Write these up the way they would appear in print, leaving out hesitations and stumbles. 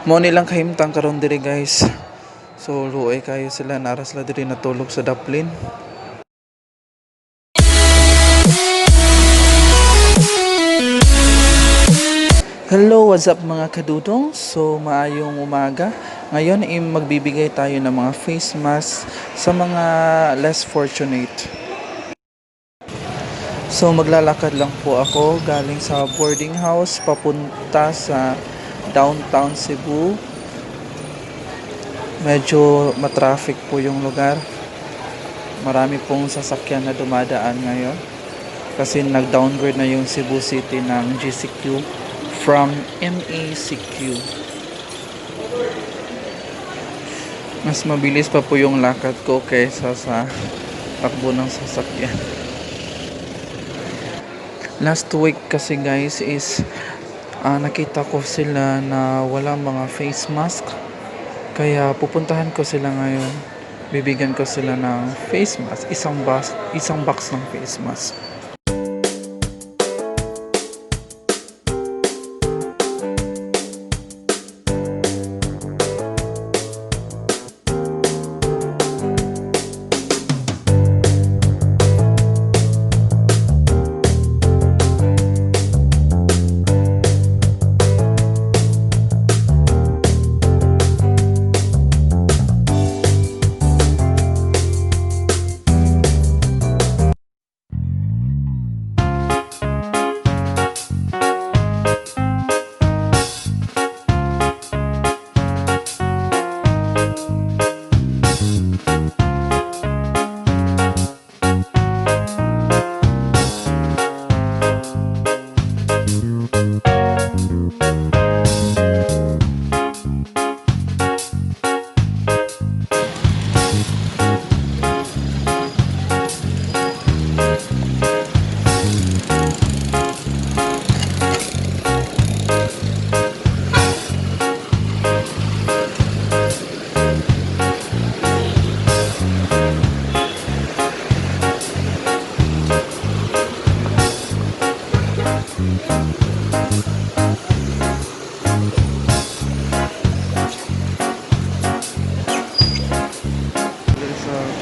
Mo nilang kahimtang karon diri guys. So luoy kayo sila naras la diri natulog sa daplin. Hello, what's up mga kadudong? So maayong umaga. Ngayon ay magbibigay tayo ng mga face mask sa mga less fortunate. So maglalakad lang po ako galing sa boarding house papunta sa downtown Cebu. Medyo matraffic po yung lugar. Marami pong sasakyan na dumadaan ngayon. Kasi nag-downgrade na yung Cebu City ng GCQ from MACQ. Mas mabilis pa po yung lakad ko kaysa sa takbo ng sasakyan. Last week kasi guys is nakita ko sila na walang mga face mask. Kaya pupuntahan ko sila ngayon. Bibigyan ko sila ng face mask, isang box ng face mask.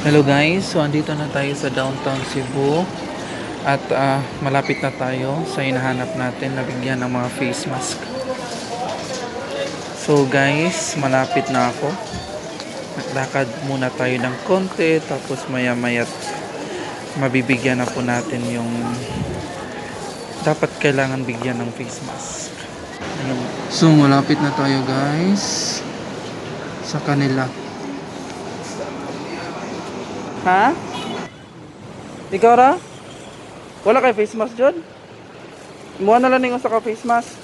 Hello guys, so andito na tayo sa downtown Cebu at malapit na tayo sa hinahanap natin na bigyan ng mga face mask. So guys, malapit na ako. Lakad muna tayo ng konti tapos maya maya mabibigyan na po natin yung dapat kailangan bigyan ng face mask. Ayun. So malapit na tayo guys sa kanila. Ha? Ikaw ra? Wala kay face mask dyan? Imuha na lang ningon sa ka face mask.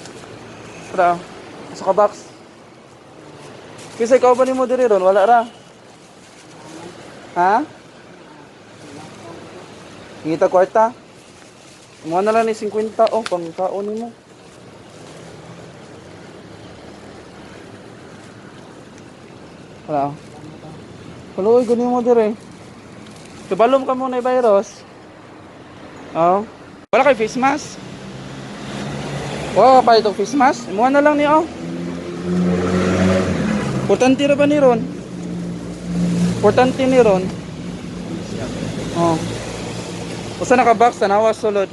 Para sa ka box. Kasi ikaw ba ni mo diri ron? Wala ra? Ha? Ngita kwarta? Imuha na lang ni 50 oh, pang kaon ni mo. Wala. Paluoy gani mo diri. Kabalom ka muna yung virus. Oh. Wala kay face mask. Wow, pa itong face mask. Imuha na lang niyo. Importante ra ba ni ron? Importante ni ron. Oh. Usa naka-box tanawa sulod.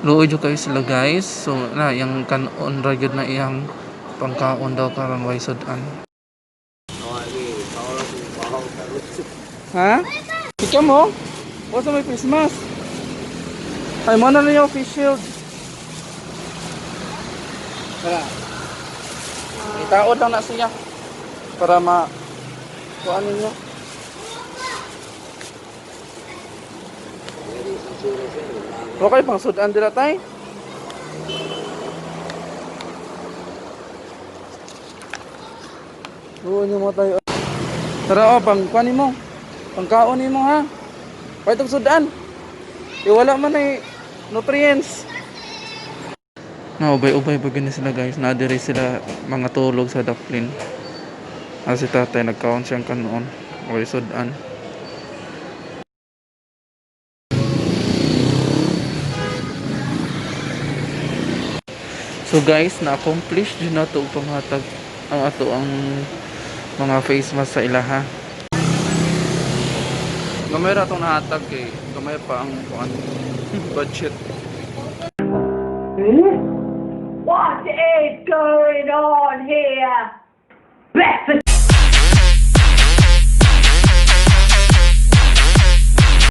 Luoy jo kayo sila guys. So na yang kanon ra gyud na iyang pangkaon daw karon way sudan. Ha? Ikaw mo? Wasa may face mask? Ay, mo na yung face shield. Wala. Itaod lang na siya. Para kuhaan ninyo. Okay, pang sudan dila tay. Buwan nyo mo tayo. Tara o, pang kuhanin mo. Pangkaon mo ha. Pwede itong sudan. Wala man ay nutrients. Ubay-ubay pa ganyan sila guys. Nadiri sila mga tulog sa daplin. Si tatay nagkaon siyang kanon. O sudan. So guys, na-accomplish din na ito panghatag ang ato ang mga face mask sa ilaha. Gamay ra itong nahatag kay gamay pa ang budget. What is going on here? Breakfast